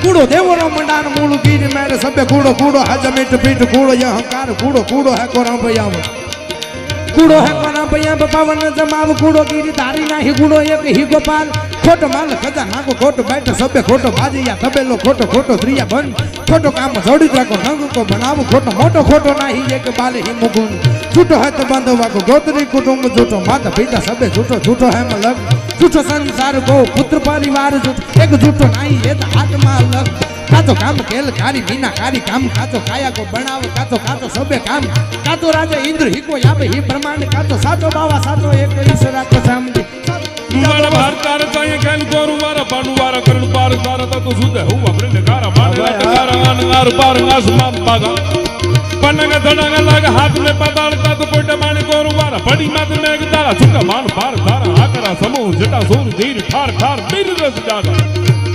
कूड़ो देवो रो मंडान मूल गिर मेरे सबे कूड़ो कूड़ो हजमिट पीठ कूड़ो यह हंकार कूड़ो कूड़ो है कोरा भैया कूड़ो है कोरा भैया पावन जमाव कूड़ो गिरी धारी नाही कूड़ो एक ही गोपाल खोटो माल खजा नाको खोटो बैठ सबे खोटो बाजिया तबेलो खोटो खोटो त्रिया बन खोटो काम जोड़ी रखो नंग को बनाव खोटो मोटो खोटो नाही एक बाले ही मुगुन झूठो है तो बंधवा को गोत्री कुटुंब झूठो माता पिता सबे झूठो झूठो है मलग झूठो संसार को पुत्र परिवार झूठो एक झूठो नाही ये तो आत्मा अलग कातो काम केल कारी मीना कारी काम कातो काया को बनाव कातो कातो सबे काम कातो राजा इंद्र ही को याबे ही ब्रह्मांड कातो सातो बावा सातो एक ईश्वर को सामने मारा भारतार चाहे खेल कोरु मारा पांडु मारा करण पार तारा तो सुध है हुआ अपने गारा मारा गारा अनगार पार आसमान पागा पन्नगा धड़ागा लगा हाथ में पताल का तो कोटा माने कोरु मारा बड़ी मात में एक तारा छुटा मान पार तारा आकरा समूह जटा सोर धीर ठार ठार बीर रस जागा